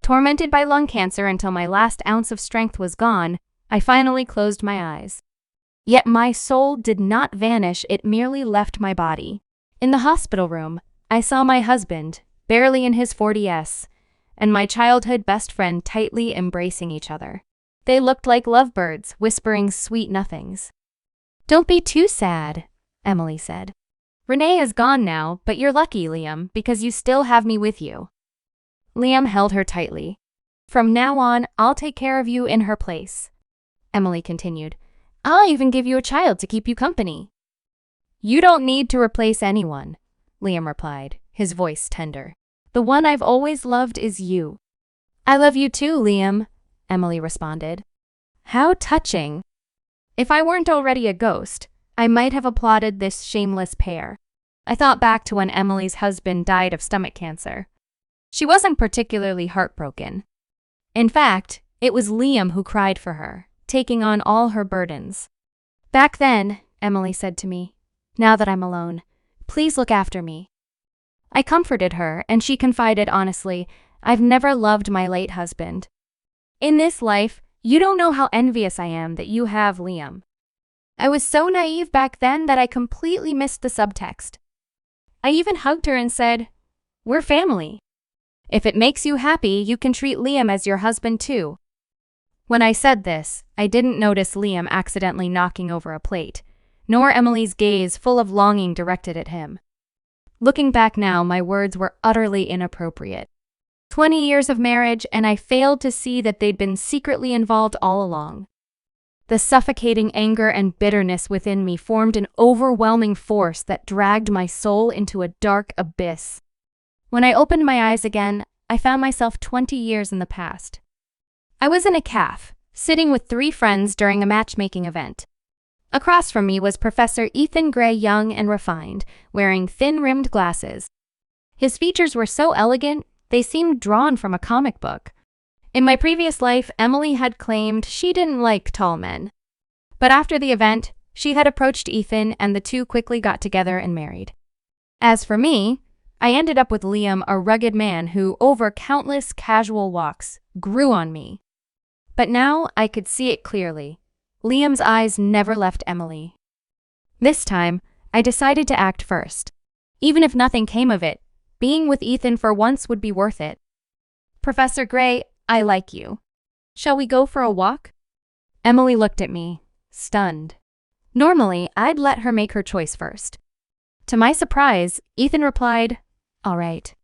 Tormented by lung cancer until my last ounce of strength was gone, I finally closed my eyes. Yet my soul did not vanish, it merely left my body. In the hospital room, I saw my husband, barely in his 40s, and my childhood best friend tightly embracing each other. They looked like lovebirds, whispering sweet nothings. "Don't be too sad," Emily said. "Renee is gone now, but you're lucky, Liam, because you still have me with you." Liam held her tightly. "From now on, I'll take care of you in her place," Emily continued. "I'll even give you a child to keep you company." "You don't need to replace anyone," Liam replied, his voice tender. "The one I've always loved is you." "I love you too, Liam," Emily responded. How touching. If I weren't already a ghost, I might have applauded this shameless pair. I thought back to when Emily's husband died of stomach cancer. She wasn't particularly heartbroken. In fact, it was Liam who cried for her, taking on all her burdens. "Back then," Emily said to me, "now that I'm alone, please look after me." I comforted her, and she confided honestly, "I've never loved my late husband. In this life, you don't know how envious I am that you have Liam." I was so naive back then that I completely missed the subtext. I even hugged her and said, "We're family. If it makes you happy, you can treat Liam as your husband too." When I said this, I didn't notice Liam accidentally knocking over a plate, nor Emily's gaze full of longing directed at him. Looking back now, my words were utterly inappropriate. 20 years of marriage, and I failed to see that they'd been secretly involved all along. The suffocating anger and bitterness within me formed an overwhelming force that dragged my soul into a dark abyss. When I opened my eyes again, I found myself 20 years in the past. I was in a cafe, sitting with 3 friends during a matchmaking event. Across from me was Professor Ethan Gray, young and refined, wearing thin-rimmed glasses. His features were so elegant, they seemed drawn from a comic book. In my previous life, Emily had claimed she didn't like tall men. But after the event, she had approached Ethan, and the two quickly got together and married. As for me, I ended up with Liam, a rugged man who, over countless casual walks, grew on me. But now I could see it clearly. Liam's eyes never left Emily. This time, I decided to act first. Even if nothing came of it, being with Ethan for once would be worth it. "Professor Gray, I like you. Shall we go for a walk?" Emily looked at me, stunned. Normally, I'd let her make her choice first. To my surprise, Ethan replied, "All right."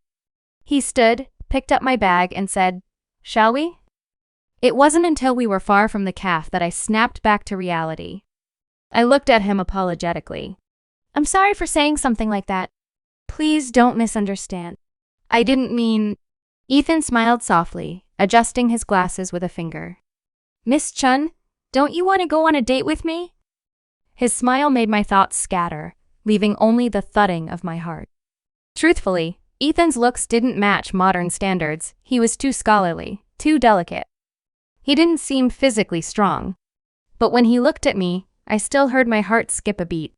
He stood, picked up my bag, and said, "Shall we?" It wasn't until we were far from the cafe that I snapped back to reality. I looked at him apologetically. "I'm sorry for saying something like that. Please don't misunderstand. I didn't mean—" Ethan smiled softly, adjusting his glasses with a finger. "Miss Chun, don't you want to go on a date with me?" His smile made my thoughts scatter, leaving only the thudding of my heart. Truthfully, Ethan's looks didn't match modern standards. He was too scholarly, too delicate. He didn't seem physically strong. But when he looked at me, I still heard my heart skip a beat.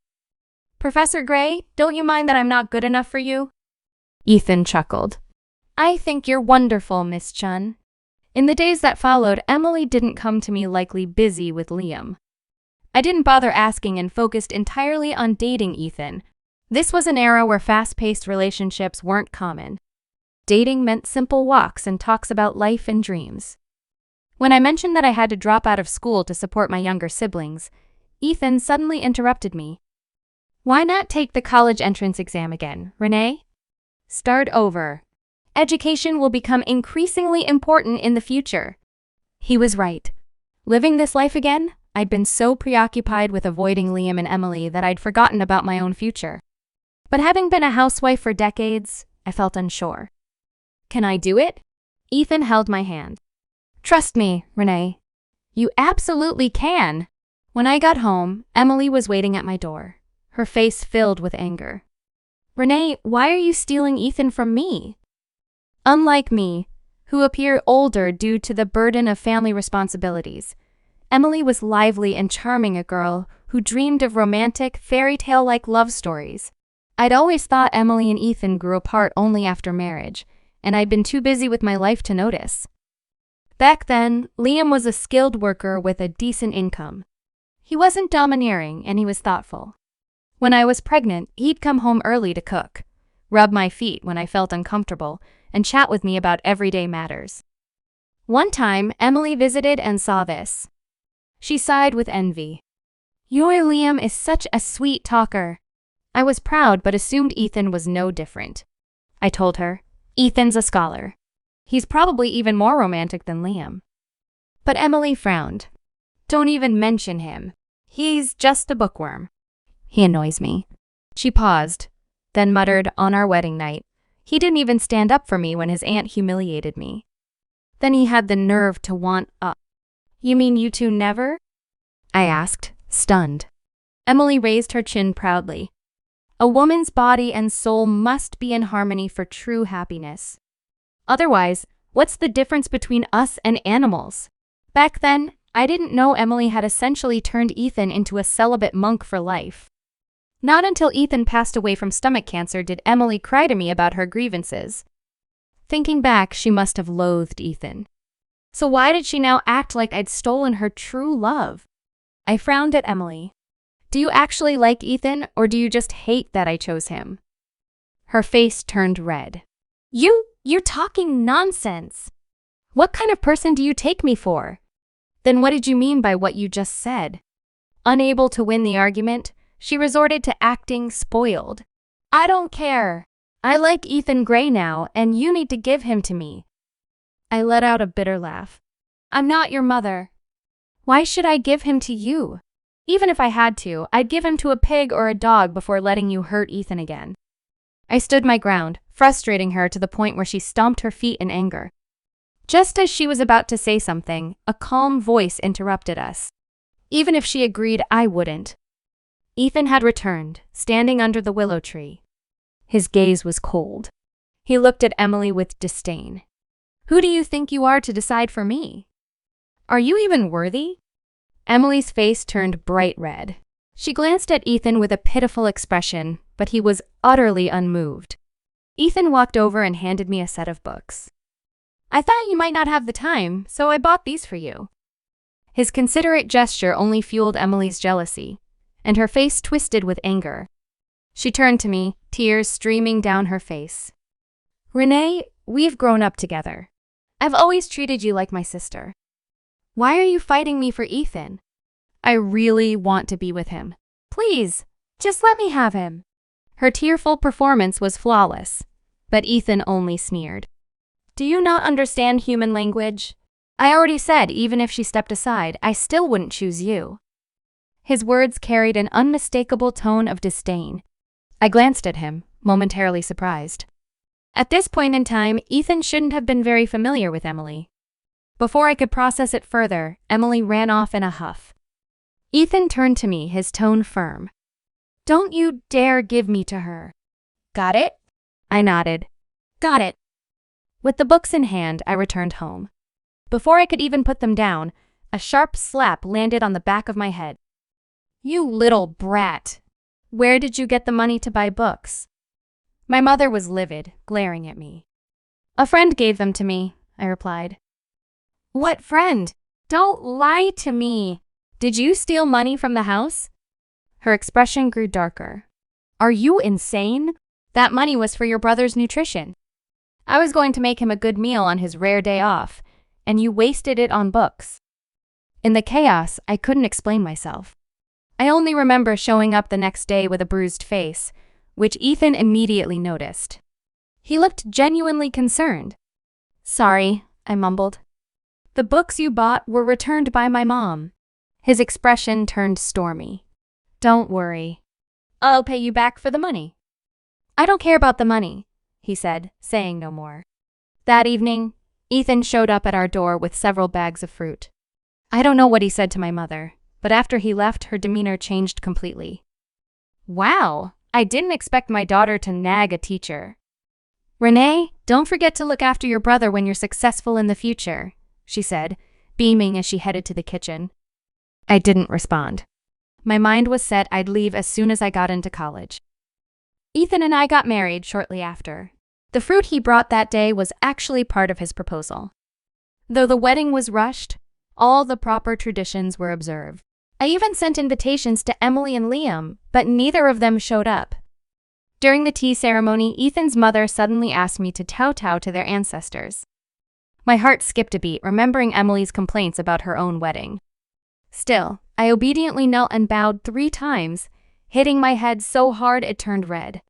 "Professor Gray, don't you mind that I'm not good enough for you?" Ethan chuckled. "I think you're wonderful, Miss Chun." In the days that followed, Emily didn't come to me likely busy with Liam. I didn't bother asking and focused entirely on dating Ethan. This was an era where fast-paced relationships weren't common. Dating meant simple walks and talks about life and dreams. When I mentioned that I had to drop out of school to support my younger siblings, Ethan suddenly interrupted me. "Why not take the college entrance exam again, Renee? Start over. Education will become increasingly important in the future." He was right. Living this life again, I'd been so preoccupied with avoiding Liam and Emily that I'd forgotten about my own future. But having been a housewife for decades, I felt unsure. "Can I do it?" Ethan held my hand. "Trust me, Renee. You absolutely can." When I got home, Emily was waiting at my door, her face filled with anger. "Renee, why are you stealing Ethan from me?" Unlike me, who appear older due to the burden of family responsibilities, Emily was lively and charming, a girl who dreamed of romantic, fairy tale-like love stories. I'd always thought Emily and Ethan grew apart only after marriage, and I'd been too busy with my life to notice. Back then, Liam was a skilled worker with a decent income. He wasn't domineering and he was thoughtful. When I was pregnant, he'd come home early to cook, rub my feet when I felt uncomfortable, and chat with me about everyday matters. One time, Emily visited and saw this. She sighed with envy. "Your Liam is such a sweet talker." I was proud but assumed Ethan was no different. I told her, "Ethan's a scholar. He's probably even more romantic than Liam." But Emily frowned. "Don't even mention him. He's just a bookworm. He annoys me." She paused, then muttered, "On our wedding night, he didn't even stand up for me when his aunt humiliated me. Then he had the nerve to want a—" "You mean you two never?" I asked, stunned. Emily raised her chin proudly. "A woman's body and soul must be in harmony for true happiness. Otherwise, what's the difference between us and animals?" Back then, I didn't know Emily had essentially turned Ethan into a celibate monk for life. Not until Ethan passed away from stomach cancer did Emily cry to me about her grievances. Thinking back, she must have loathed Ethan. So why did she now act like I'd stolen her true love? I frowned at Emily. "Do you actually like Ethan, or do you just hate that I chose him?" Her face turned red. You're talking nonsense. What kind of person do you take me for?" "Then what did you mean by what you just said?" Unable to win the argument, she resorted to acting spoiled. "I don't care. I like Ethan Gray now, and you need to give him to me." I let out a bitter laugh. "I'm not your mother. Why should I give him to you? Even if I had to, I'd give him to a pig or a dog before letting you hurt Ethan again." I stood my ground, frustrating her to the point where she stomped her feet in anger. Just as she was about to say something, a calm voice interrupted us. Even if she agreed, I wouldn't. Ethan had returned, standing under the willow tree. His gaze was cold. He looked at Emily with disdain. "Who do you think you are to decide for me? Are you even worthy?" Emily's face turned bright red. She glanced at Ethan with a pitiful expression, but he was utterly unmoved. Ethan walked over and handed me a set of books. "I thought you might not have the time, so I bought these for you." His considerate gesture only fueled Emily's jealousy, and her face twisted with anger. She turned to me, tears streaming down her face. "Renee, we've grown up together. I've always treated you like my sister. Why are you fighting me for Ethan? I really want to be with him. Please, just let me have him." Her tearful performance was flawless, but Ethan only sneered. "Do you not understand human language? I already said even if she stepped aside, I still wouldn't choose you." His words carried an unmistakable tone of disdain. I glanced at him, momentarily surprised. At this point in time, Ethan shouldn't have been very familiar with Emily. Before I could process it further, Emily ran off in a huff. Ethan turned to me, his tone firm. "Don't you dare give me to her." "Got it?" I nodded. "Got it." With the books in hand, I returned home. Before I could even put them down, a sharp slap landed on the back of my head. "You little brat! Where did you get the money to buy books?" My mother was livid, glaring at me. "A friend gave them to me," I replied. "What friend? Don't lie to me. Did you steal money from the house?" Her expression grew darker. "Are you insane? That money was for your brother's nutrition. I was going to make him a good meal on his rare day off, and you wasted it on books." In the chaos, I couldn't explain myself. I only remember showing up the next day with a bruised face, which Ethan immediately noticed. He looked genuinely concerned. "Sorry," I mumbled. "The books you bought were returned by my mom." His expression turned stormy. "Don't worry. I'll pay you back for the money." "I don't care about the money," he said, saying no more. That evening, Ethan showed up at our door with several bags of fruit. I don't know what he said to my mother, but after he left, her demeanor changed completely. "Wow, I didn't expect my daughter to nag a teacher." "Renee, don't forget to look after your brother when you're successful in the future," she said, beaming as she headed to the kitchen. I didn't respond. My mind was set I'd leave as soon as I got into college. Ethan and I got married shortly after. The fruit he brought that day was actually part of his proposal. Though the wedding was rushed, all the proper traditions were observed. I even sent invitations to Emily and Liam, but neither of them showed up. During the tea ceremony, Ethan's mother suddenly asked me to kowtow to their ancestors. My heart skipped a beat, remembering Emily's complaints about her own wedding. Still, I obediently knelt and bowed 3 times, hitting my head so hard it turned red.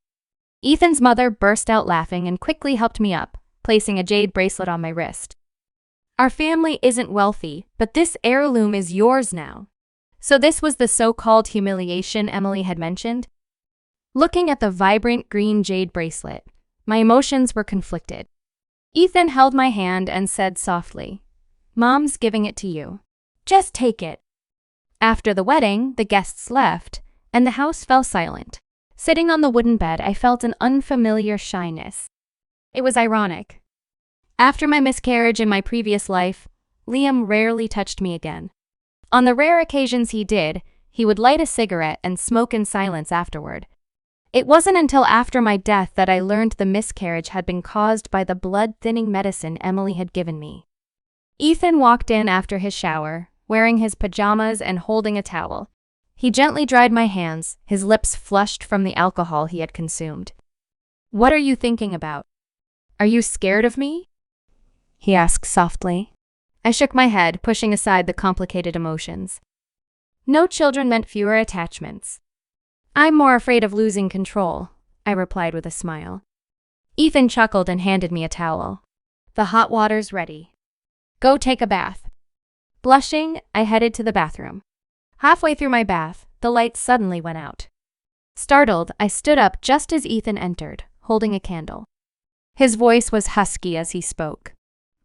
Ethan's mother burst out laughing and quickly helped me up, placing a jade bracelet on my wrist. Our family isn't wealthy, but this heirloom is yours now. So this was the so-called humiliation Emily had mentioned? Looking at the vibrant green jade bracelet, my emotions were conflicted. Ethan held my hand and said softly, "Mom's giving it to you. Just take it." After the wedding, the guests left, and the house fell silent. Sitting on the wooden bed, I felt an unfamiliar shyness. It was ironic. After my miscarriage in my previous life, Liam rarely touched me again. On the rare occasions he did, he would light a cigarette and smoke in silence afterward. It wasn't until after my death that I learned the miscarriage had been caused by the blood-thinning medicine Emily had given me. Ethan walked in after his shower, wearing his pajamas and holding a towel. He gently dried my hands, his lips flushed from the alcohol he had consumed. "What are you thinking about? Are you scared of me?" he asked softly. I shook my head, pushing aside the complicated emotions. No children meant fewer attachments. "I'm more afraid of losing control," I replied with a smile. Ethan chuckled and handed me a towel. "The hot water's ready. Go take a bath." Blushing, I headed to the bathroom. Halfway through my bath, the lights suddenly went out. Startled, I stood up just as Ethan entered, holding a candle. His voice was husky as he spoke.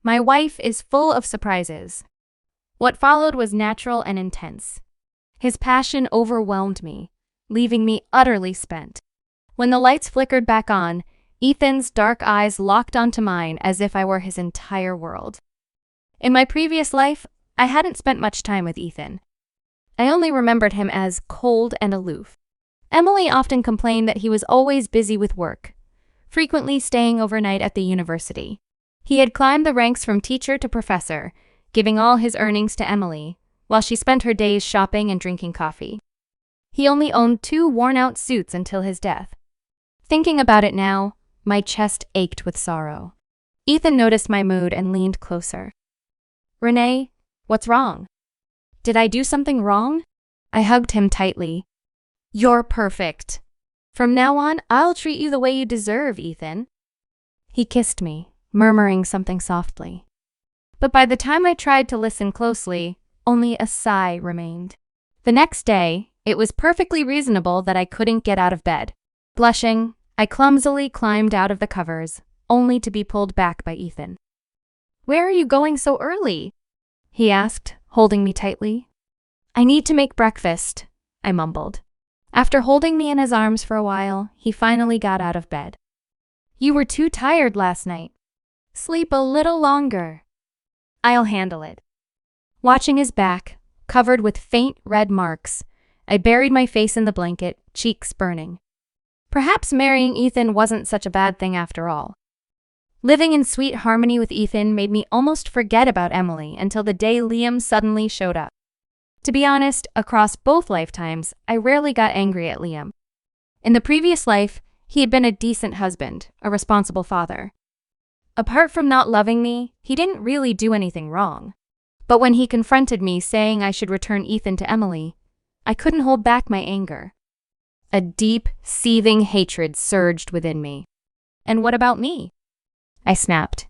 "My wife is full of surprises." What followed was natural and intense. His passion overwhelmed me, leaving me utterly spent. When the lights flickered back on, Ethan's dark eyes locked onto mine as if I were his entire world. In my previous life, I hadn't spent much time with Ethan. I only remembered him as cold and aloof. Emily often complained that he was always busy with work, frequently staying overnight at the university. He had climbed the ranks from teacher to professor, giving all his earnings to Emily, while she spent her days shopping and drinking coffee. He only owned 2 worn-out suits until his death. Thinking about it now, my chest ached with sorrow. Ethan noticed my mood and leaned closer. "Renee, what's wrong? Did I do something wrong?" I hugged him tightly. "You're perfect. From now on, I'll treat you the way you deserve, Ethan." He kissed me, murmuring something softly. But by the time I tried to listen closely, only a sigh remained. The next day, it was perfectly reasonable that I couldn't get out of bed. Blushing, I clumsily climbed out of the covers, only to be pulled back by Ethan. "Where are you going so early?" he asked, holding me tightly. "I need to make breakfast," I mumbled. After holding me in his arms for a while, he finally got out of bed. "You were too tired last night. Sleep a little longer." "I'll handle it." Watching his back, covered with faint red marks, I buried my face in the blanket, cheeks burning. Perhaps marrying Ethan wasn't such a bad thing after all. Living in sweet harmony with Ethan made me almost forget about Emily until the day Liam suddenly showed up. To be honest, across both lifetimes, I rarely got angry at Liam. In the previous life, he had been a decent husband, a responsible father. Apart from not loving me, he didn't really do anything wrong. But when he confronted me saying I should return Ethan to Emily, I couldn't hold back my anger. A deep, seething hatred surged within me. "And what about me?" I snapped.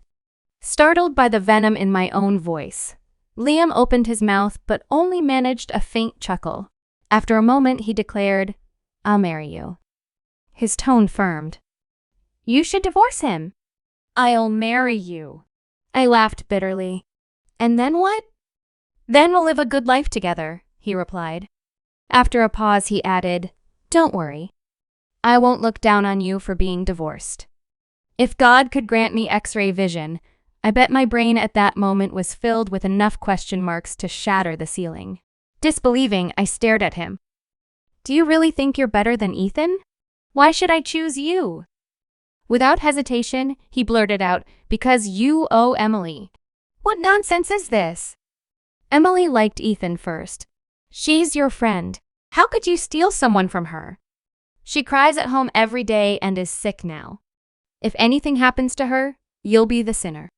Startled by the venom in my own voice, Liam opened his mouth but only managed a faint chuckle. After a moment, he declared, "I'll marry you." His tone firmed. "You should divorce him." "I'll marry you." I laughed bitterly. "And then what?" "Then we'll live a good life together," he replied. After a pause, he added, "Don't worry. I won't look down on you for being divorced." If God could grant me X-ray vision, I bet my brain at that moment was filled with enough question marks to shatter the ceiling. Disbelieving, I stared at him. "Do you really think you're better than Ethan? Why should I choose you?" Without hesitation, he blurted out, "Because you owe Emily." What nonsense is this? Emily liked Ethan first. She's your friend. How could you steal someone from her? She cries at home every day and is sick now. If anything happens to her, you'll be the sinner.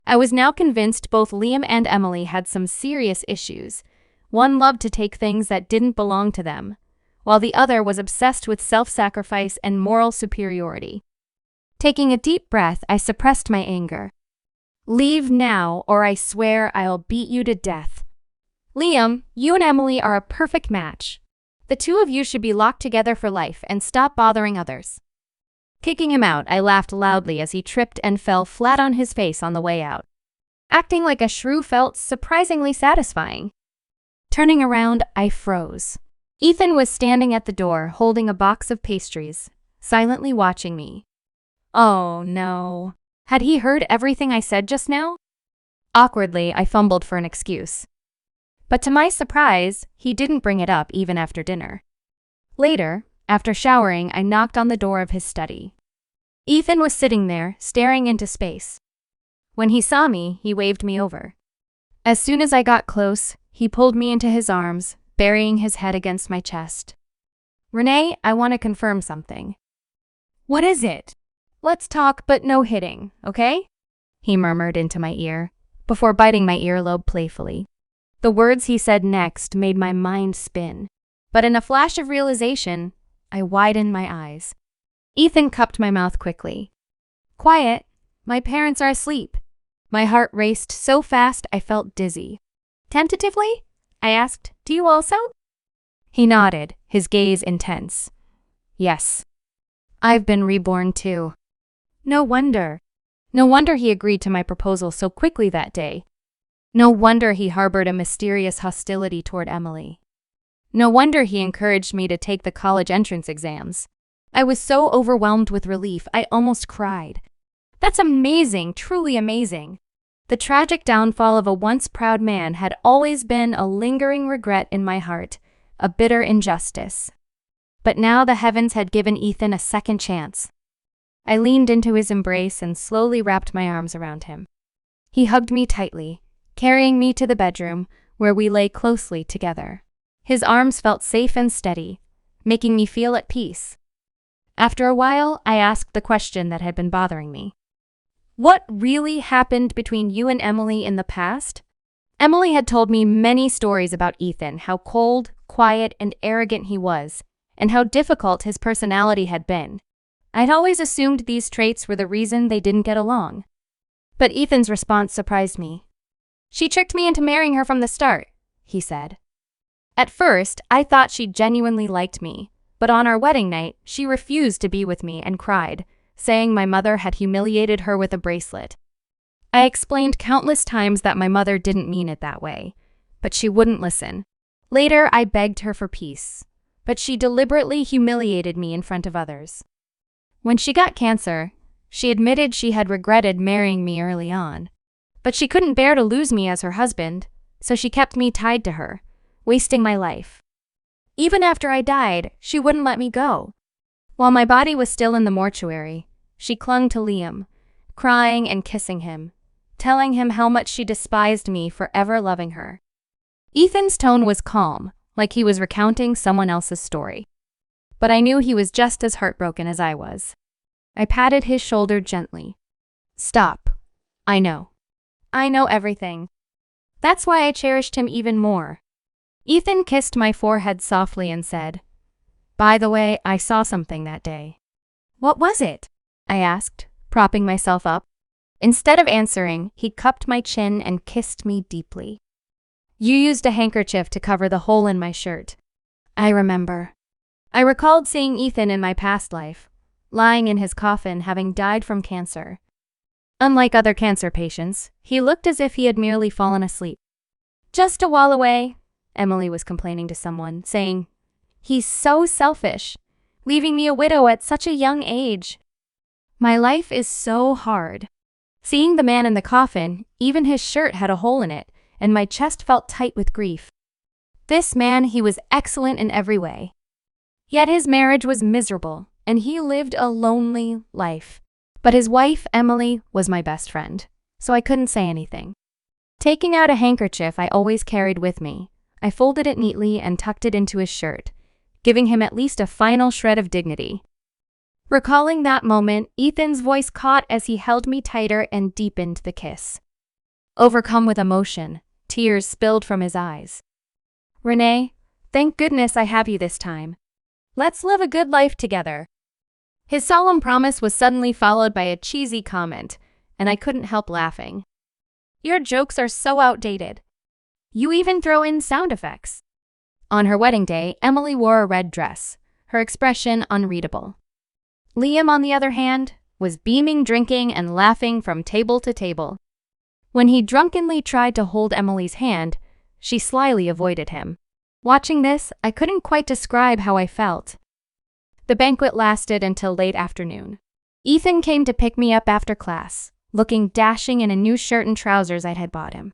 I was now convinced both Liam and Emily had some serious issues. One loved to take things that didn't belong to them, while the other was obsessed with self-sacrifice and moral superiority. Taking a deep breath, I suppressed my anger. Leave now, or I swear I'll beat you to death. Liam, you and Emily are a perfect match. The two of you should be locked together for life and stop bothering others. Kicking him out, I laughed loudly as he tripped and fell flat on his face on the way out. Acting like a shrew felt surprisingly satisfying. Turning around, I froze. Ethan was standing at the door holding a box of pastries, silently watching me. Oh no. Had he heard everything I said just now? Awkwardly, I fumbled for an excuse. But to my surprise, he didn't bring it up even after dinner. Later, after showering, I knocked on the door of his study. Ethan was sitting there, staring into space. When he saw me, he waved me over. As soon as I got close, he pulled me into his arms, burying his head against my chest. Renee, I want to confirm something. What is it? Let's talk, but no hitting, okay? He murmured into my ear, before biting my earlobe playfully. The words he said next made my mind spin. But in a flash of realization, I widened my eyes. Ethan cupped my mouth quickly. Quiet. My parents are asleep. My heart raced so fast I felt dizzy. Tentatively, I asked, do you also? He nodded, his gaze intense. Yes. I've been reborn too. No wonder. No wonder he agreed to my proposal so quickly that day. No wonder he harbored a mysterious hostility toward Emily. No wonder he encouraged me to take the college entrance exams. I was so overwhelmed with relief, I almost cried. That's amazing, truly amazing. The tragic downfall of a once proud man had always been a lingering regret in my heart, a bitter injustice. But now the heavens had given Ethan a second chance. I leaned into his embrace and slowly wrapped my arms around him. He hugged me tightly, carrying me to the bedroom, where we lay closely together. His arms felt safe and steady, making me feel at peace. After a while, I asked the question that had been bothering me. What really happened between you and Emily in the past? Emily had told me many stories about Ethan, how cold, quiet, and arrogant he was, and how difficult his personality had been. I'd always assumed these traits were the reason they didn't get along. But Ethan's response surprised me. She tricked me into marrying her from the start, he said. At first, I thought she genuinely liked me, but on our wedding night, she refused to be with me and cried, saying my mother had humiliated her with a bracelet. I explained countless times that my mother didn't mean it that way, but she wouldn't listen. Later, I begged her for peace, but she deliberately humiliated me in front of others. When she got cancer, she admitted she had regretted marrying me early on, but she couldn't bear to lose me as her husband, so she kept me tied to her, wasting my life. Even after I died, she wouldn't let me go. While my body was still in the mortuary, she clung to Liam, crying and kissing him, telling him how much she despised me for ever loving her. Ethan's tone was calm, like he was recounting someone else's story. But I knew he was just as heartbroken as I was. I patted his shoulder gently. Stop. I know. I know everything. That's why I cherished him even more. Ethan kissed my forehead softly and said, By the way, I saw something that day. What was it? I asked, propping myself up. Instead of answering, he cupped my chin and kissed me deeply. You used a handkerchief to cover the hole in my shirt. I remember. I recalled seeing Ethan in my past life, lying in his coffin having died from cancer. Unlike other cancer patients, he looked as if he had merely fallen asleep. Just a while away, Emily was complaining to someone, saying, He's so selfish, leaving me a widow at such a young age. My life is so hard. Seeing the man in the coffin, even his shirt had a hole in it, and my chest felt tight with grief. This man, he was excellent in every way. Yet his marriage was miserable, and he lived a lonely life. But his wife, Emily, was my best friend, so I couldn't say anything. Taking out a handkerchief I always carried with me, I folded it neatly and tucked it into his shirt, giving him at least a final shred of dignity. Recalling that moment, Ethan's voice caught as he held me tighter and deepened the kiss. Overcome with emotion, tears spilled from his eyes. "Renee, thank goodness I have you this time. Let's live a good life together." His solemn promise was suddenly followed by a cheesy comment, and I couldn't help laughing. "Your jokes are so outdated. You even throw in sound effects." On her wedding day, Emily wore a red dress, her expression unreadable. Liam, on the other hand, was beaming, drinking, and laughing from table to table. When he drunkenly tried to hold Emily's hand, she slyly avoided him. Watching this, I couldn't quite describe how I felt. The banquet lasted until late afternoon. Ethan came to pick me up after class, looking dashing in a new shirt and trousers I had bought him.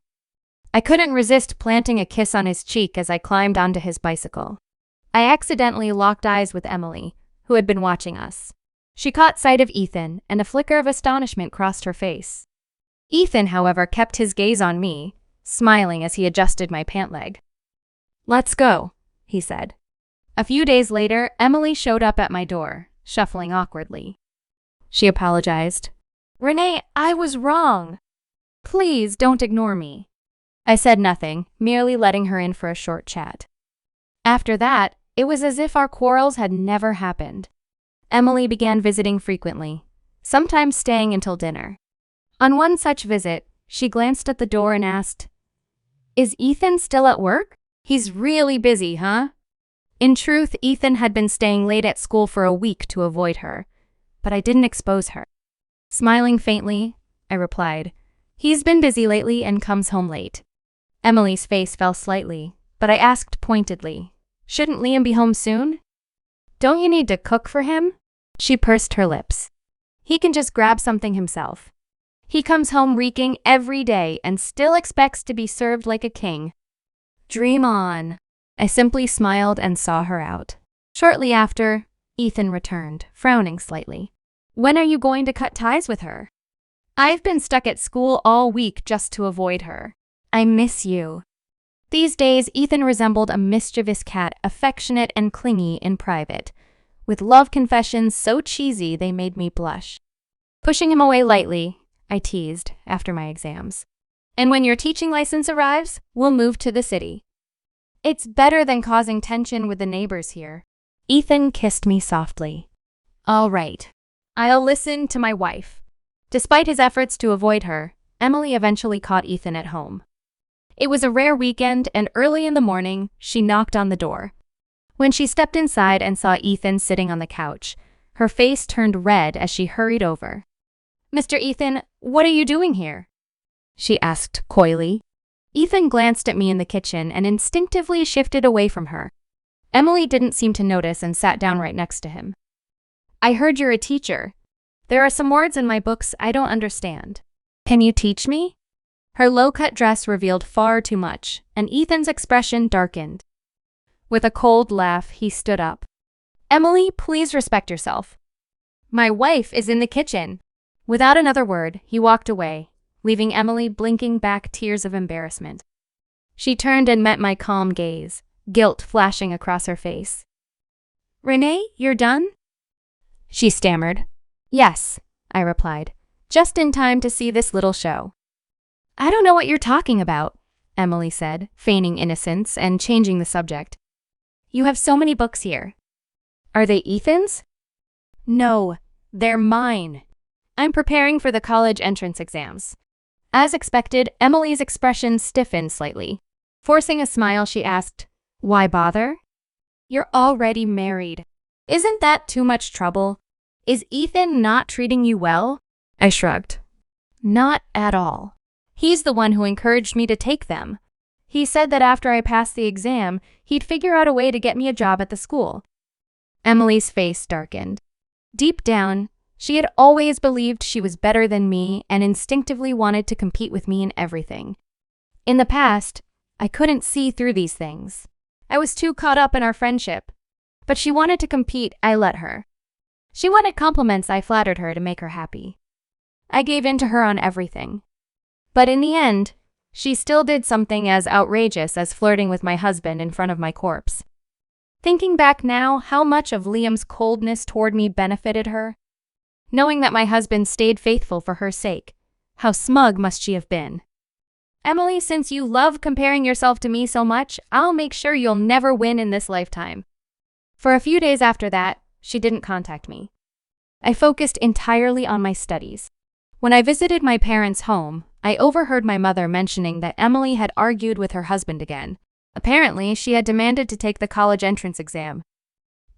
I couldn't resist planting a kiss on his cheek as I climbed onto his bicycle. I accidentally locked eyes with Emily, who had been watching us. She caught sight of Ethan, and a flicker of astonishment crossed her face. Ethan, however, kept his gaze on me, smiling as he adjusted my pant leg. "Let's go," he said. A few days later, Emily showed up at my door, shuffling awkwardly. She apologized. "Renee, I was wrong. Please don't ignore me." I said nothing, merely letting her in for a short chat. After that, it was as if our quarrels had never happened. Emily began visiting frequently, sometimes staying until dinner. On one such visit, she glanced at the door and asked, "Is Ethan still at work? He's really busy, huh?" In truth, Ethan had been staying late at school for a week to avoid her, but I didn't expose her. Smiling faintly, I replied, "He's been busy lately and comes home late." Emily's face fell slightly, but I asked pointedly, "Shouldn't Liam be home soon? Don't you need to cook for him?" She pursed her lips. "He can just grab something himself. He comes home reeking every day and still expects to be served like a king." Dream on. I simply smiled and saw her out. Shortly after, Ethan returned, frowning slightly. "When are you going to cut ties with her?" "I've been stuck at school all week just to avoid her. I miss you." These days, Ethan resembled a mischievous cat, affectionate and clingy in private, with love confessions so cheesy they made me blush. Pushing him away lightly, I teased after my exams. "And when your teaching license arrives, we'll move to the city. It's better than causing tension with the neighbors here." Ethan kissed me softly. "All right. I'll listen to my wife." Despite his efforts to avoid her, Emily eventually caught Ethan at home. It was a rare weekend, and early in the morning, she knocked on the door. When she stepped inside and saw Ethan sitting on the couch, her face turned red as she hurried over. "Mr. Ethan, what are you doing here?" she asked coyly. Ethan glanced at me in the kitchen and instinctively shifted away from her. Emily didn't seem to notice and sat down right next to him. "I heard you're a teacher. There are some words in my books I don't understand. Can you teach me?" Her low-cut dress revealed far too much, and Ethan's expression darkened. With a cold laugh, he stood up. "Emily, please respect yourself. My wife is in the kitchen." Without another word, he walked away, leaving Emily blinking back tears of embarrassment. She turned and met my calm gaze, guilt flashing across her face. "Renee, you're done?" she stammered. "Yes," I replied, just in time to see this little show. "I don't know what you're talking about," Emily said, feigning innocence and changing the subject. "You have so many books here." "Are they Ethan's?" "No, they're mine. I'm preparing for the college entrance exams." As expected, Emily's expression stiffened slightly. Forcing a smile, she asked, "Why bother? You're already married. Isn't that too much trouble? Is Ethan not treating you well?" I shrugged. "Not at all. He's the one who encouraged me to take them. He said that after I passed the exam, he'd figure out a way to get me a job at the school." Emily's face darkened. Deep down, she had always believed she was better than me and instinctively wanted to compete with me in everything. In the past, I couldn't see through these things. I was too caught up in our friendship. But she wanted to compete, I let her. She wanted compliments, I flattered her to make her happy. I gave in to her on everything. But in the end, she still did something as outrageous as flirting with my husband in front of my corpse. Thinking back now, how much of Liam's coldness toward me benefited her? Knowing that my husband stayed faithful for her sake, how smug must she have been? Emily, since you love comparing yourself to me so much, I'll make sure you'll never win in this lifetime. For a few days after that, she didn't contact me. I focused entirely on my studies. When I visited my parents' home, I overheard my mother mentioning that Emily had argued with her husband again. Apparently, she had demanded to take the college entrance exam.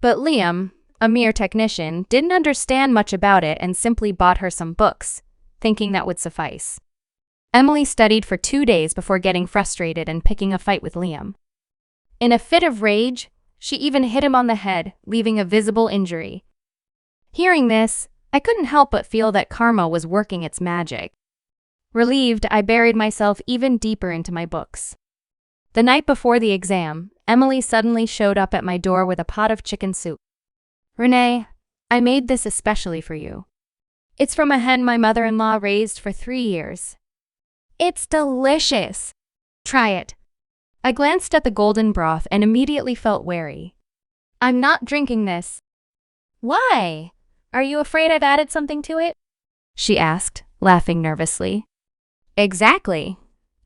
But Liam, a mere technician, didn't understand much about it and simply bought her some books, thinking that would suffice. Emily studied for 2 days before getting frustrated and picking a fight with Liam. In a fit of rage, she even hit him on the head, leaving a visible injury. Hearing this, I couldn't help but feel that karma was working its magic. Relieved, I buried myself even deeper into my books. The night before the exam, Emily suddenly showed up at my door with a pot of chicken soup. "Renee, I made this especially for you. It's from a hen my mother-in-law raised for 3 years. It's delicious. Try it." I glanced at the golden broth and immediately felt wary. "I'm not drinking this." "Why? Are you afraid I've added something to it?" she asked, laughing nervously. "Exactly,"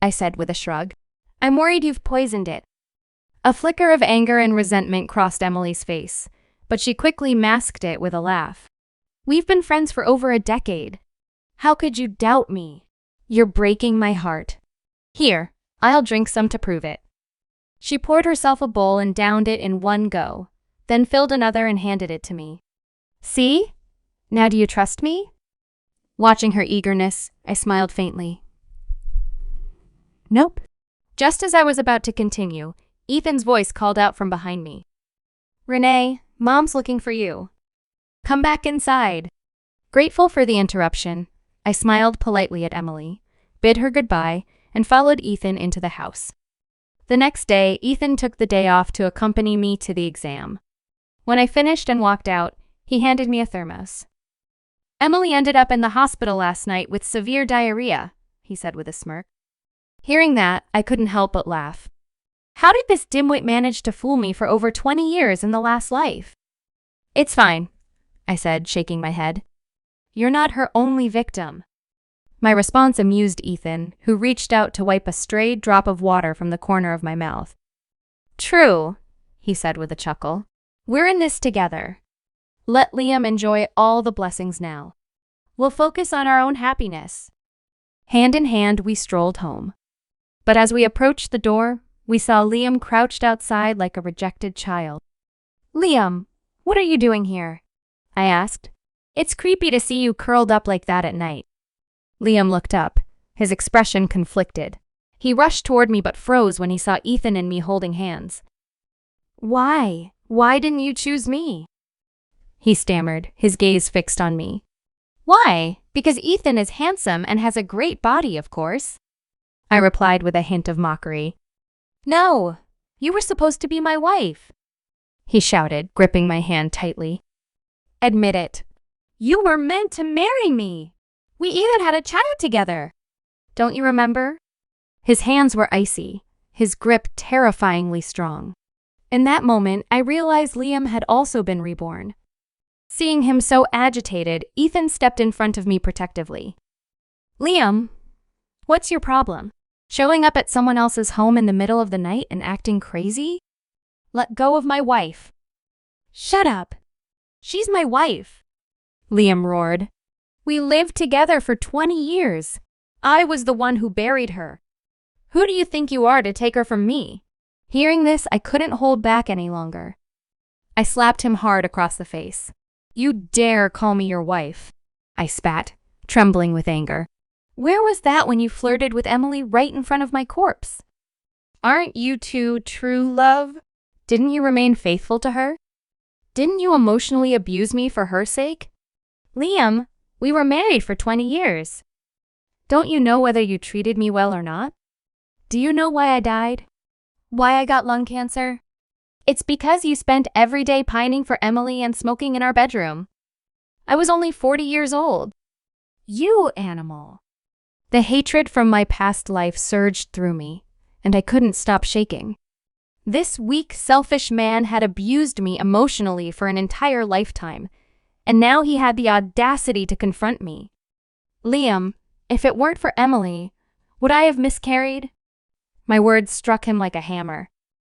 I said with a shrug. "I'm worried you've poisoned it." A flicker of anger and resentment crossed Emily's face, but she quickly masked it with a laugh. "We've been friends for over a decade. How could you doubt me? You're breaking my heart. Here, I'll drink some to prove it." She poured herself a bowl and downed it in one go, then filled another and handed it to me. "See? Now do you trust me?" Watching her eagerness, I smiled faintly. "Nope." Just as I was about to continue, Ethan's voice called out from behind me. "Renee, Mom's looking for you. Come back inside." Grateful for the interruption, I smiled politely at Emily, bid her goodbye, and followed Ethan into the house. The next day, Ethan took the day off to accompany me to the exam. When I finished and walked out, he handed me a thermos. "Emily ended up in the hospital last night with severe diarrhea," he said with a smirk. Hearing that, I couldn't help but laugh. How did this dimwit manage to fool me for over 20 years in the last life? "It's fine," I said, shaking my head. "You're not her only victim." My response amused Ethan, who reached out to wipe a stray drop of water from the corner of my mouth. "True," he said with a chuckle. "We're in this together. Let Liam enjoy all the blessings now. We'll focus on our own happiness." Hand in hand, we strolled home. But as we approached the door, we saw Liam crouched outside like a rejected child. "Liam, what are you doing here?" I asked. "It's creepy to see you curled up like that at night." Liam looked up, his expression conflicted. He rushed toward me but froze when he saw Ethan and me holding hands. "Why? Why didn't you choose me?" he stammered, his gaze fixed on me. "Why? Because Ethan is handsome and has a great body, of course," I replied with a hint of mockery. "No, you were supposed to be my wife," he shouted, gripping my hand tightly. "Admit it. You were meant to marry me. We even had a child together. Don't you remember?" His hands were icy, his grip terrifyingly strong. In that moment, I realized Liam had also been reborn. Seeing him so agitated, Ethan stepped in front of me protectively. "Liam, what's your problem? Showing up at someone else's home in the middle of the night and acting crazy? Let go of my wife." "Shut up. She's my wife," Liam roared. "We lived together for 20 years. I was the one who buried her. Who do you think you are to take her from me?" Hearing this, I couldn't hold back any longer. I slapped him hard across the face. "You dare call me your wife," I spat, trembling with anger. "Where was that when you flirted with Emily right in front of my corpse? Aren't you two true love? Didn't you remain faithful to her? Didn't you emotionally abuse me for her sake? Liam, we were married for 20 years. Don't you know whether you treated me well or not? Do you know why I died? Why I got lung cancer? It's because you spent every day pining for Emily and smoking in our bedroom. I was only 40 years old. You animal. The hatred from my past life surged through me, and I couldn't stop shaking. This weak, selfish man had abused me emotionally for an entire lifetime, and now he had the audacity to confront me. Liam, if it weren't for Emily, would I have miscarried? My words struck him like a hammer.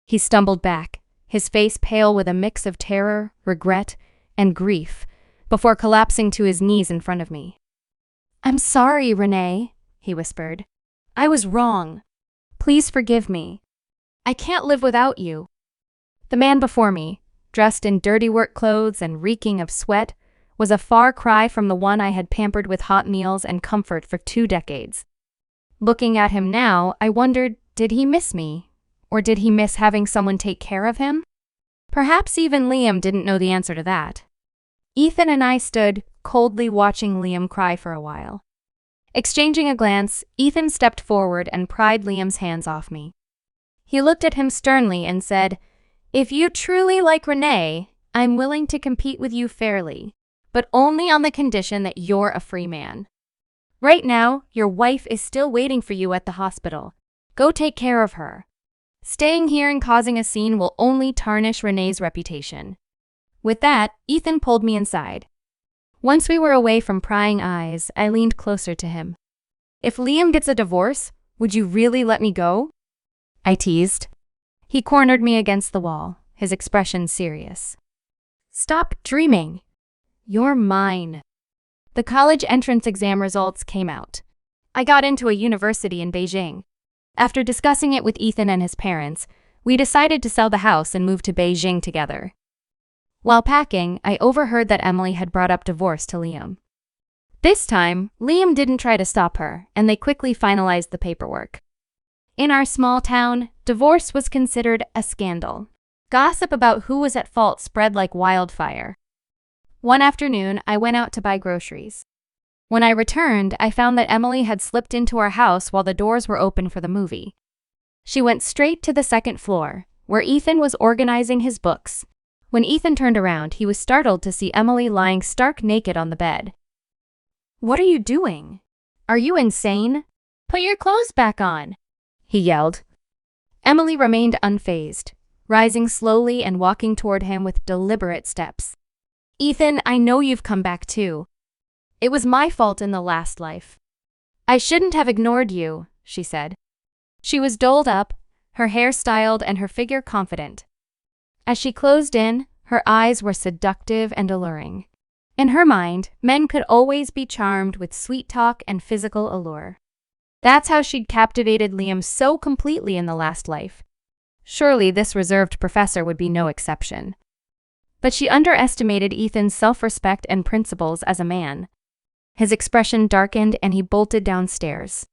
He stumbled back, his face pale with a mix of terror, regret, and grief, before collapsing to his knees in front of me. "I'm sorry, Renee," he whispered. "I was wrong. Please forgive me. I can't live without you." The man before me, dressed in dirty work clothes and reeking of sweat, was a far cry from the one I had pampered with hot meals and comfort for 2 decades. Looking at him now, I wondered, did he miss me? Or did he miss having someone take care of him? Perhaps even Liam didn't know the answer to that. Ethan and I stood, coldly watching Liam cry for a while. Exchanging a glance, Ethan stepped forward and pried Liam's hands off me. He looked at him sternly and said, "If you truly like Renee, I'm willing to compete with you fairly, but only on the condition that you're a free man. Right now, your wife is still waiting for you at the hospital. Go take care of her. Staying here and causing a scene will only tarnish Renee's reputation." With that, Ethan pulled me inside. Once we were away from prying eyes, I leaned closer to him. "If Liam gets a divorce, would you really let me go?" I teased. He cornered me against the wall, his expression serious. "Stop dreaming. You're mine." The college entrance exam results came out. I got into a university in Beijing. After discussing it with Ethan and his parents, we decided to sell the house and move to Beijing together. While packing, I overheard that Emily had brought up divorce to Liam. This time, Liam didn't try to stop her, and they quickly finalized the paperwork. In our small town, divorce was considered a scandal. Gossip about who was at fault spread like wildfire. One afternoon, I went out to buy groceries. When I returned, I found that Emily had slipped into our house while the doors were open for the movie. She went straight to the second floor, where Ethan was organizing his books. When Ethan turned around, he was startled to see Emily lying stark naked on the bed. "What are you doing? Are you insane? Put your clothes back on," he yelled. Emily remained unfazed, rising slowly and walking toward him with deliberate steps. "Ethan, I know you've come back too. It was my fault in the last life. I shouldn't have ignored you," she said. She was dolled up, her hair styled and her figure confident. As she closed in, her eyes were seductive and alluring. In her mind, men could always be charmed with sweet talk and physical allure. That's how she'd captivated Liam so completely in the last life. Surely this reserved professor would be no exception. But she underestimated Ethan's self-respect and principles as a man. His expression darkened and he bolted downstairs.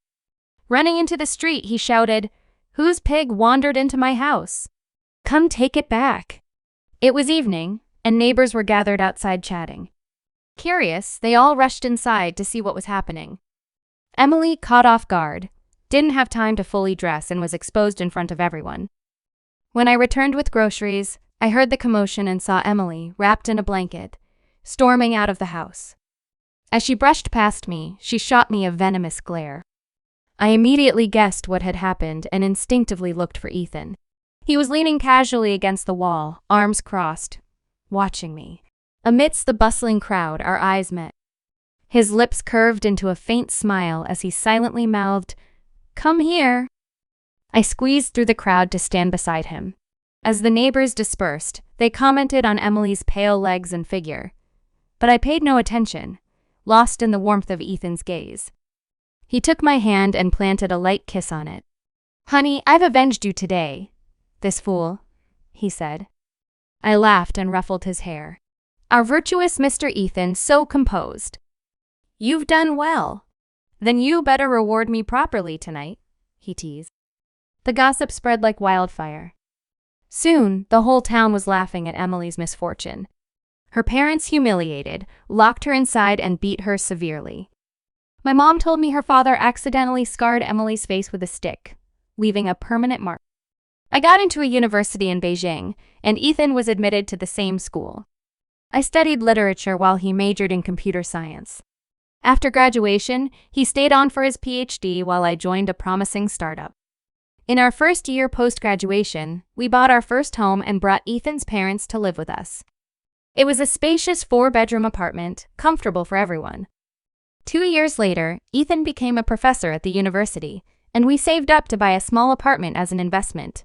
Running into the street, he shouted, "Whose pig wandered into my house? Come take it back." It was evening, and neighbors were gathered outside chatting. Curious, they all rushed inside to see what was happening. Emily, caught off guard, didn't have time to fully dress and was exposed in front of everyone. When I returned with groceries, I heard the commotion and saw Emily, wrapped in a blanket, storming out of the house. As she brushed past me, she shot me a venomous glare. I immediately guessed what had happened and instinctively looked for Ethan. He was leaning casually against the wall, arms crossed, watching me. Amidst the bustling crowd, our eyes met. His lips curved into a faint smile as he silently mouthed, "Come here." I squeezed through the crowd to stand beside him. As the neighbors dispersed, they commented on Emily's pale legs and figure. But I paid no attention, lost in the warmth of Ethan's gaze. He took my hand and planted a light kiss on it. "Honey, I've avenged you today. This fool," he said. I laughed and ruffled his hair. Our virtuous Mr. Ethan so composed. "You've done well. Then you better reward me properly tonight," he teased. The gossip spread like wildfire. Soon, the whole town was laughing at Emily's misfortune. Her parents, humiliated, locked her inside and beat her severely. My mom told me her father accidentally scarred Emily's face with a stick, leaving a permanent mark. I got into a university in Beijing, and Ethan was admitted to the same school. I studied literature while he majored in computer science. After graduation, he stayed on for his PhD while I joined a promising startup. In our first year post-graduation, we bought our first home and brought Ethan's parents to live with us. It was a spacious 4-bedroom apartment, comfortable for everyone. 2 years later, Ethan became a professor at the university, and we saved up to buy a small apartment as an investment.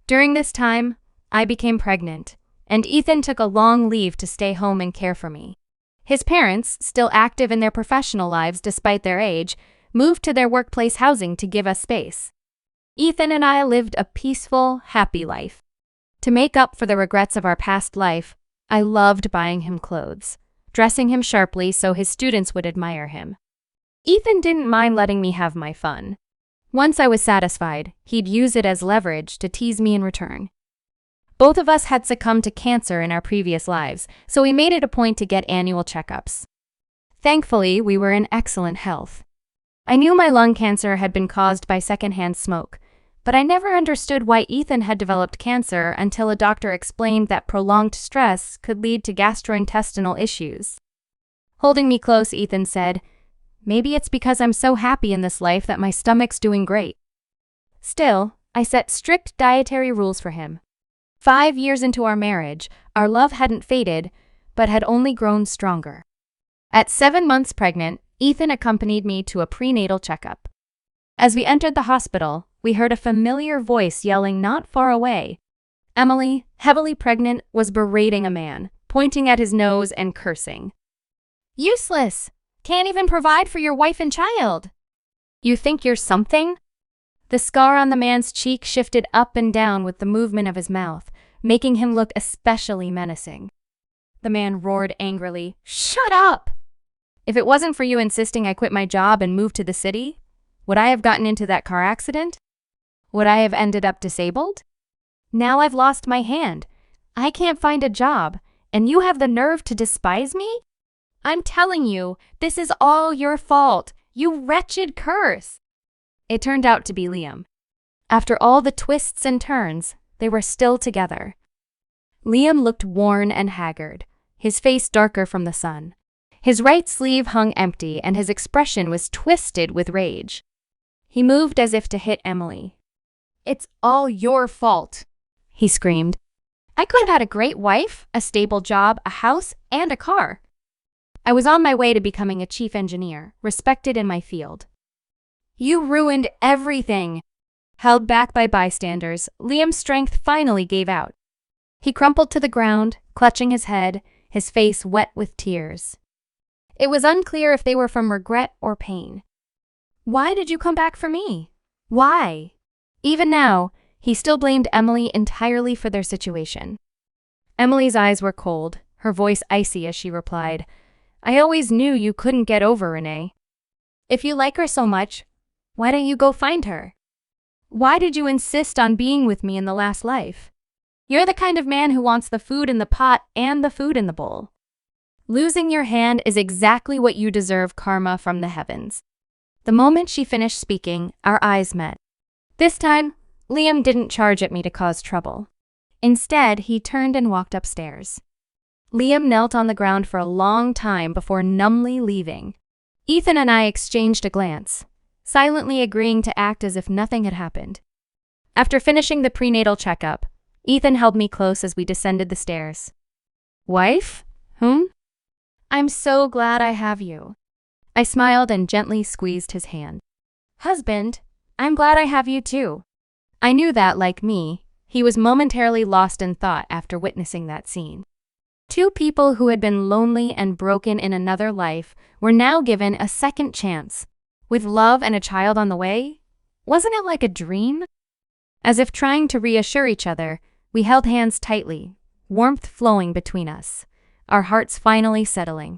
During this time, I became pregnant, and Ethan took a long leave to stay home and care for me. His parents, still active in their professional lives despite their age, moved to their workplace housing to give us space. Ethan and I lived a peaceful, happy life. To make up for the regrets of our past life, I loved buying him clothes, dressing him sharply so his students would admire him. Ethan didn't mind letting me have my fun. Once I was satisfied, he'd use it as leverage to tease me in return. Both of us had succumbed to cancer in our previous lives, so we made it a point to get annual checkups. Thankfully, we were in excellent health. I knew my lung cancer had been caused by secondhand smoke, but I never understood why Ethan had developed cancer until a doctor explained that prolonged stress could lead to gastrointestinal issues. Holding me close, Ethan said, "Maybe it's because I'm so happy in this life that my stomach's doing great." Still, I set strict dietary rules for him. 5 years into our marriage, our love hadn't faded, but had only grown stronger. At 7 months pregnant, Ethan accompanied me to a prenatal checkup. As we entered the hospital, we heard a familiar voice yelling not far away. Emily, heavily pregnant, was berating a man, pointing at his nose and cursing. "Useless! Can't even provide for your wife and child! You think you're something?" The scar on the man's cheek shifted up and down with the movement of his mouth, making him look especially menacing. The man roared angrily, "Shut up! If it wasn't for you insisting I quit my job and move to the city, would I have gotten into that car accident? Would I have ended up disabled? Now I've lost my hand. I can't find a job, and you have the nerve to despise me? I'm telling you, this is all your fault, you wretched curse." It turned out to be Liam. After all the twists and turns, they were still together. Liam looked worn and haggard, his face darker from the sun. His right sleeve hung empty and his expression was twisted with rage. He moved as if to hit Emily. "It's all your fault," he screamed. "I could have had a great wife, a stable job, a house, and a car. I was on my way to becoming a chief engineer, respected in my field. You ruined everything." Held back by bystanders, Liam's strength finally gave out. He crumpled to the ground, clutching his head, his face wet with tears. It was unclear if they were from regret or pain. "Why did you come back for me? Why?" Even now, he still blamed Emily entirely for their situation. Emily's eyes were cold, her voice icy as she replied, "I always knew you couldn't get over Renee. If you like her so much, why don't you go find her? Why did you insist on being with me in the last life? You're the kind of man who wants the food in the pot and the food in the bowl. Losing your hand is exactly what you deserve, karma from the heavens." The moment she finished speaking, our eyes met. This time, Liam didn't charge at me to cause trouble. Instead, he turned and walked upstairs. Liam knelt on the ground for a long time before numbly leaving. Ethan and I exchanged a glance, silently agreeing to act as if nothing had happened. After finishing the prenatal checkup, Ethan held me close as we descended the stairs. "Wife? Whom?" "I'm so glad I have you." I smiled and gently squeezed his hand. "Husband, I'm glad I have you too." I knew that, like me, he was momentarily lost in thought after witnessing that scene. Two people who had been lonely and broken in another life were now given a second chance. With love and a child on the way, wasn't it like a dream? As if trying to reassure each other, we held hands tightly, warmth flowing between us, our hearts finally settling.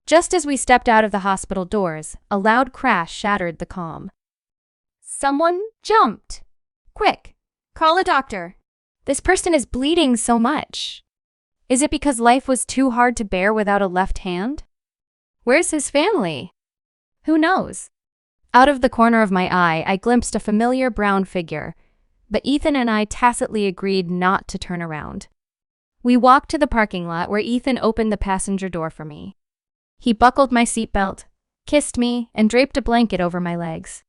Just as we stepped out of the hospital doors, a loud crash shattered the calm. "Someone jumped! Quick, call a doctor. This person is bleeding so much. Is it because life was too hard to bear without a left hand? Where's his family? Who knows?" Out of the corner of my eye, I glimpsed a familiar brown figure, but Ethan and I tacitly agreed not to turn around. We walked to the parking lot where Ethan opened the passenger door for me. He buckled my seatbelt, kissed me, and draped a blanket over my legs.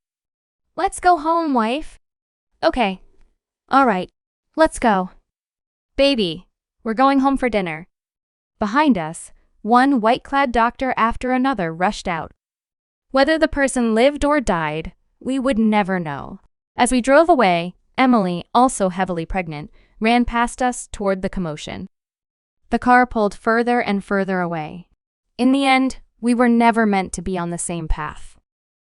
"Let's go home, wife." "Okay. All right. Let's go." "Baby, we're going home for dinner." Behind us, one white-clad doctor after another rushed out. Whether the person lived or died, we would never know. As we drove away, Emily, also heavily pregnant, ran past us toward the commotion. The car pulled further and further away. In the end, we were never meant to be on the same path.